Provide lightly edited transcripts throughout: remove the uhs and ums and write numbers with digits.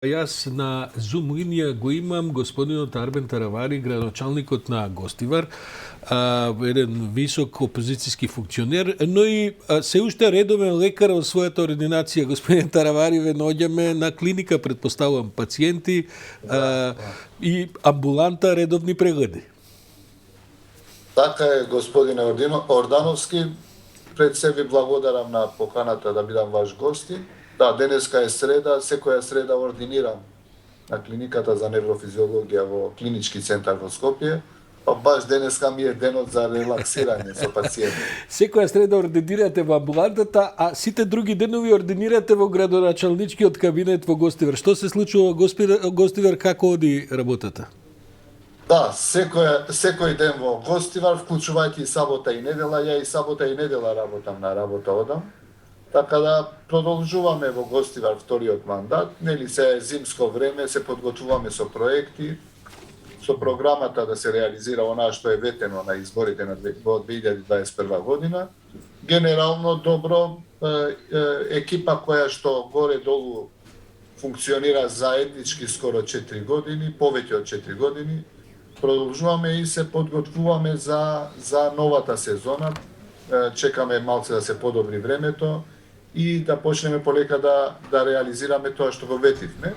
Јас на Zoom линија го имам господинот Арбен Таравари, градоначалникот на Гостивар, еден висок опозицијски функционер, но и се уште редовен лекар во својата ординација. Господин Таравари, ве наоѓаме на клиника, предпоставувам, пациенти и амбуланта редовни прегледи. Така е, господине Ордановски. Пред се ви благодарам на поканата да бидам ваш гости. Да, денеска е среда, секоја среда ординирам на клиниката за неврофизиологија во клинички центар во Скопје. Па баш денеска ми е денот за релаксирање со пациенти. Секоја среда ординирате во амбулантата, а сите други денови ординирате во градоначалничкиот кабинет во Гостивар. Што се случува во Гостивар, како оди работата? Да, секој ден во Гостивар, вклучувајќи и сабота и недела, ја и сабота и недела работам на работа одам. Така да продолжуваме во Гостивар вториот мандат. Нели се е зимско време, се подготвуваме со проекти, со програмата да се реализира онаа што е ветено на изборите во 2021 година. Генерално добро, екипа која што горе-долу функционира заеднички скоро 4 години, повеќе од 4 години. Продолжуваме и се подготвуваме за новата сезона. Чекаме малце да се подобри времето и да почнеме полека да реализираме тоа што го ветивме.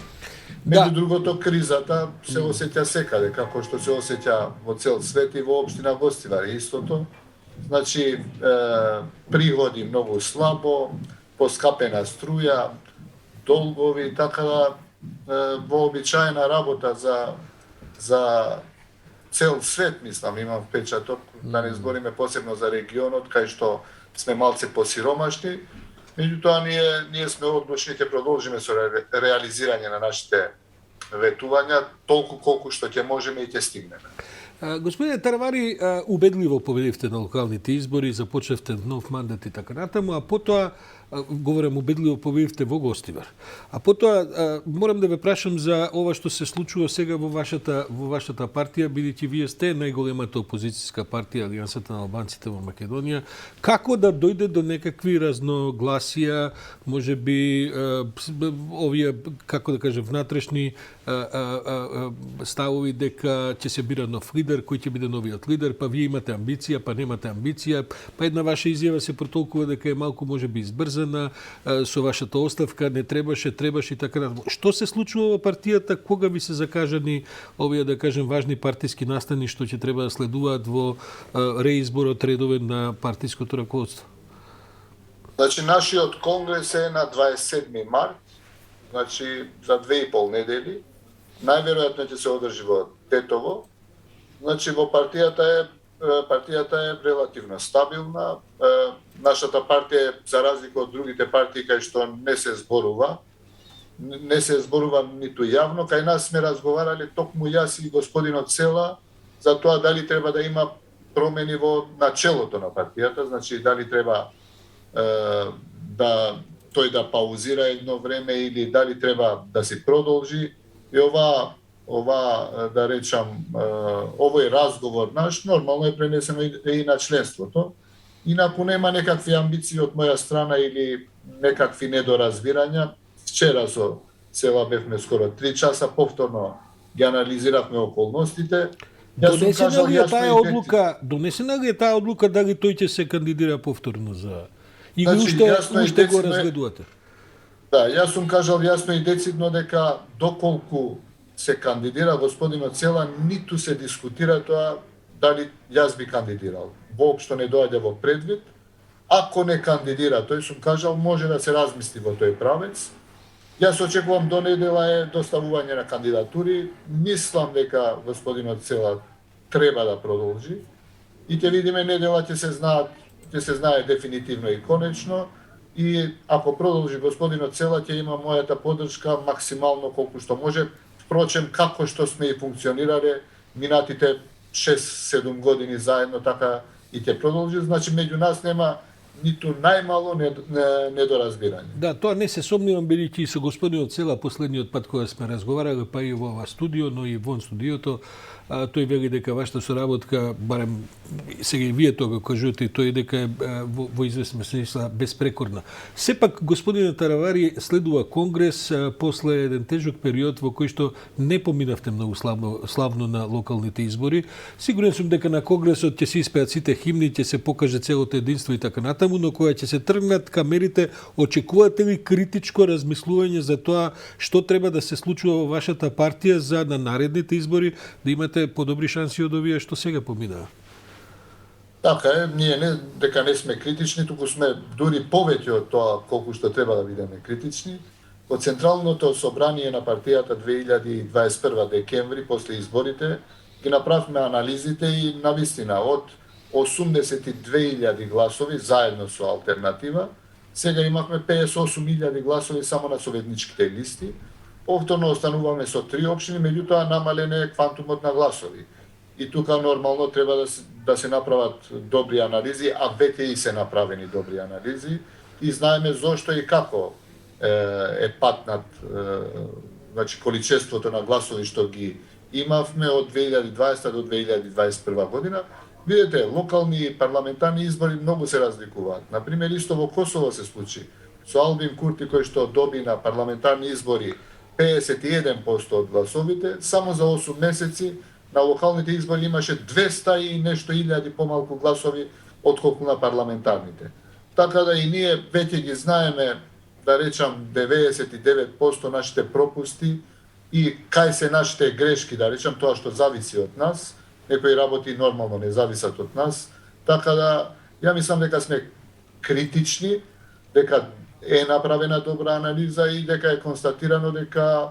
Меѓу другото, кризата се осеќа секаде, како што се осеќа во цел свет и во општина Гостивар истото. Значи, приходи многу слабо, поскапена струја, долгови, така да вообичаена работа за цел свет, мислам, имам впечаток, да не збориме посебно за регионот, кај што сме малце посиромашни. Меѓутоа, ние сме одлучни ќе продолжиме со реализирање на нашите ветувања, толку колку што ќе можеме и ќе стигнеме. Господине Таравари, убедливо победивте на локалните избори, започнавте нов мандат и така натаму, а потоа, говорам убедливо победивте во Гостивар. А потоа, морам да ве прашам за ова што се случува сега во вашата партија, бидејќи вие сте најголемата опозицијска партија, Алијансата на албанците во Македонија. Како да дојде до некакви разногласија, можеби овие, како да кажем, внатрешни ставови дека ќе се бира нов лидер, кој ќе биде новиот лидер, па вие имате амбиција, па немате амбиција, па една ваша изјава се протолкува дека е малку можеби избрзана со вашата оставка, не требаше и така натаму. Што се случува во партијата, кога ви се закажани овие, да кажем, важни партиски настани што ќе треба да следуваат во реизборот редовен на партиското раководство? Значи, нашиот конгрес е на 27 март, значи за 2,5 недели. Најверојатно ќе се одржи во Тетово. Значи, во партијата е релативно стабилна. Нашата партија, за разлика од другите партии кај што не се зборува ниту јавно, кај нас сме разговарале токму јас и господинот Села за тоа дали треба да има промени во начелото на партијата, значи дали треба тој да паузира едно време или дали треба да се продолжи. И да речам, овој разговор наш нормално е пренесено и на членството. Инаку нема некакви амбиции од моја страна или некакви недоразбирања. Вчера со Села бевме скоро 3 часа, повторно ги анализиравме околностите. Донесена ли е таа одлука дали тој ќе се кандидира повторно за... Или уште го разгледувате? Да, јас сум кажал јасно и децидно дека доколку се кандидира господинот Села, ниту се дискутира тоа дали јас би кандидирал. Воопшто не доаѓа во предвид. Ако не кандидира, тој сум кажал, може да се размисли во тој правец. Јас очекувам до недела е доставување на кандидатури. Мислам дека господинот Села треба да продолжи. И ќе видиме недела ќе се знае дефинитивно и конечно. И ако продолжи господинот Села, ќе има мојата поддршка максимално колку што може. Впрочем, како што сме и функционирале минатите 6-7 години заедно, така и ќе продолжи. Значи, меѓу нас нема ниту најмало недоразбирање. Да, тоа не се сомневам, бидејќи и со господинот Села последниот пат кога сме разговарали, па и во ова студио, но и вон студиото, тој вели дека вашата соработка, барем сега и вие тоа го кажувате, тој дека е во известна смисла безпрекорна. Сепак, господине Таравари, следува Конгрес после еден тежок период во кој што не поминавте многу славно на локалните избори. Сигурен сум дека на Конгресот ќе се испеат сите химни, ќе се покаже целото единство и така натаму, но кога ќе се тргнат камерите, очекувате ли критичко размислување за тоа што треба да се случува во вашата партија за на наредните избори да имате подобри шанси од овие што сега поминаа? Така е, ние дека не сме критични, туку сме дури повеќе од тоа колку што треба да бидеме критични. Во Централното собрание на партијата 2021 декември, после изборите, ги направивме анализите и навистина од 82.000 гласови заедно со алтернатива, сега имавме 58.000 гласови само на советничките листи. Повторно остануваме со 3 општини, меѓутоа намален е квантумот на гласови. И тука нормално треба да се направат добри анализи, а веќе и се направени добри анализи и знаеме зошто и како е патнат значи количеството на гласови што ги имавме од 2020 до 2021 година. Видете, локални и парламентарни избори многу се разликуваат. Например, исто во Косово се случи со Албин Курти кој што доби на парламентарни избори 51% од гласовите, само за 8 месеци на локалните избори имаше 200 и нешто илјади помалку гласови отколку на парламентарните. Така да и ние веќе ги знаеме, да речам 99% нашите пропусти и кај се нашите грешки, да речам тоа што зависи од нас. Некои работи нормално не зависат од нас. Така да ја мислам дека сме критични, дека е направена добра анализа и дека е констатирано дека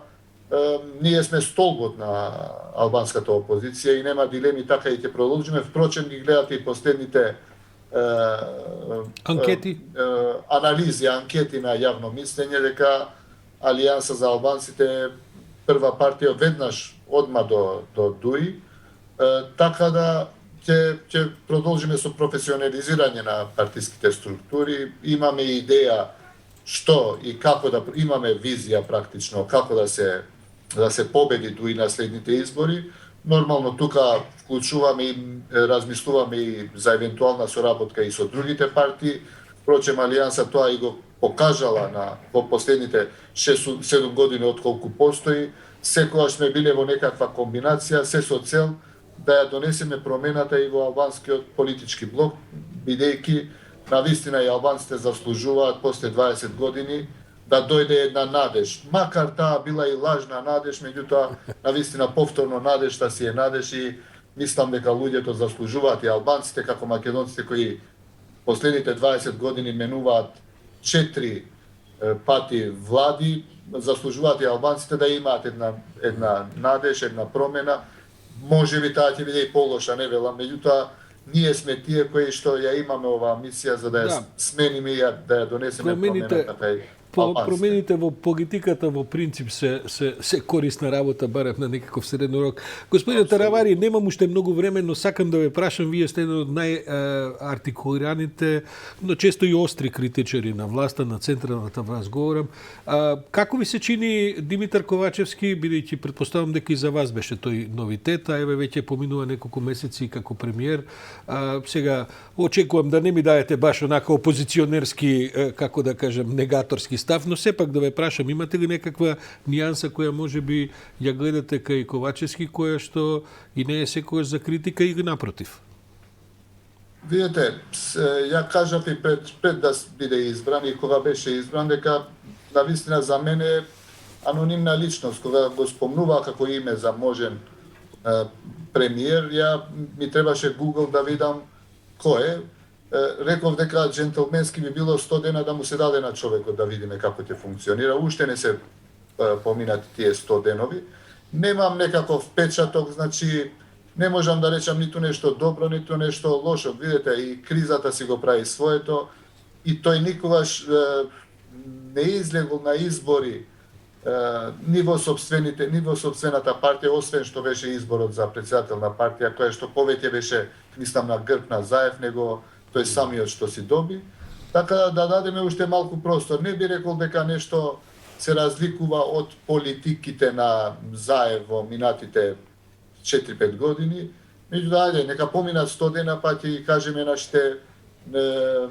ние сме столбот на албанската опозиција и нема дилеми, така и ќе продолжиме. Впрочем, ги гледате и последните анализи, анкети на јавно мислење, дека Алијанса за албанците е прва партија веднаш одма до ДУИ, така да ќе продолжиме со професионализирање на партиските структури. Имаме идеја што и како да имаме визија практично како да се победи ДУИ на следните избори. Нормално тука вклучуваме и размислуваме и за евентуална соработка и со другите партии. Впрочем, Алијанса тоа и го покажала во последните 6-7 години отколку постои. Секогаш сме биле во некаква комбинација, се со цел да ја донесеме промената и во албанскиот политички блок, бидејќи навистина и албанците заслужуваат после 20 години да дојде една надеж. Макар таа била и лажна надеж, меѓутоа навистина повторно надежта си е надеж и мислам дека луѓето заслужуваат и албанците како македонците кои последните 20 години менуваат 4 пати влади, заслужуваат и албанците да имаат една надеж, една промена. Можеби таа ќе биде и полоша, не велам, меѓутоа ние сме тие кои што ја имаме оваа мисија за да ја смениме и да ја донесеме промената кај промените во политиката во принцип се корисна работа, барем на некаков средно рок. Господин Таравари, немам уште многу време, но сакам да ве прашам, вие сте еден од најартикулираните, но често и остри критичари на власта, на централната власт говорам. Како ви се чини Димитар Ковачевски, бидејќи претпоставам дека и за вас беше тој новитет, а еве веќе поминува неколку месеци како премиер. Сега очекувам да не ми даете баш онака опозиционерски, како да кажем, негаторски став, но сепак да ве прашам, имате ли некаква нијанса која може би ја гледате кај Ковачевски, која што и не е секогаш за критика или напротив? Видете, ја кажав и пред да биде избран и кога беше избран, дека навистина за мене анонимна личност, кога го спомнува како име за можен премиер, ми требаше Google да видам кој е. Реков дека джентлменски би било 100 дена да му се даде на човекот да видиме како ќе функционира. Уште не се поминати тие 100 денови. Немам некаков впечаток, значи не можам да речам ниту нешто добро, ниту нешто лошо. Видете, и кризата си го прави своето и тој никогаш не излегол на избори ни во сопствената партија, освен што беше изборот за председател на партија, која што повеќе беше, мислам, на грб на Заев, него тој самиот што си доби. Така да дадеме уште малку простор. Не би рекол дека нешто се разликува од политиките на Заев во минатите 4-5 години. Меѓутоа, ајде, нека поминат 100 дена па ќе ги кажеме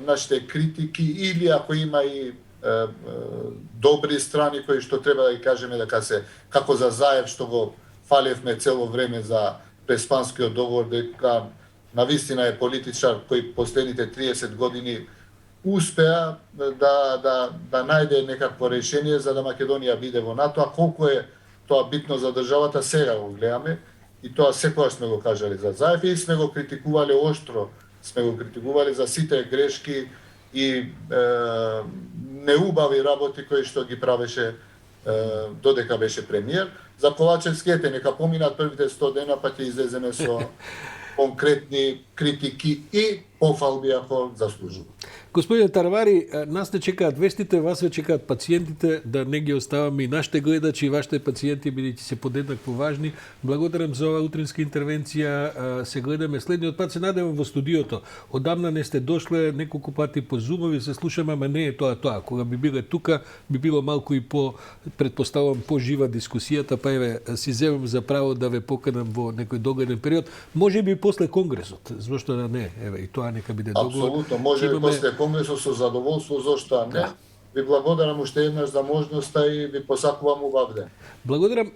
нашите критики или ако има и добри страни кои што треба да ги кажеме дека се како за Заев што го фалевме цело време за Преспанскиот договор, дека навистина е политичар кој последните 30 години успеа да најде некакво решение за да Македонија биде во НАТО, а колку е тоа битно за државата сега го гледаме и тоа секогаш сме го кажали за Заев и сме го критикувале оштро, сме го критикувале за сите грешки и неубави работи кои што ги правеше додека беше премиер. За Ковачевски ете нека поминат првите 100 дена па ќе излеземе со конкретни критики и пофалби ако заслужува. Господине Тарвари, нас не чекаат вестите, вас ве чекаат пациентите, да не ги оставаме и нашите гледачи и вашите пациенти, бидејќи се подеднакво важни. Благодарам за оваа утринска интервенција. Се гледаме следниот пат, се надевам во студиото. Одамна не сте дошле, неколку пати по зумови се слушаме, ама не е тоа. Кога би биле тука, би било малку и предпоставам, пожива дискусијата, па еве, си земам за право да ве поканам во некој догледен период. Може би после Конгресот, зашто да не, еве, и тоа нека биде договор. Апсолутно, може би после Конгресот со задоволство, зошто не. Ви благодарам уште еднаш за можноста и ви посакувам убав ден. Благодарам.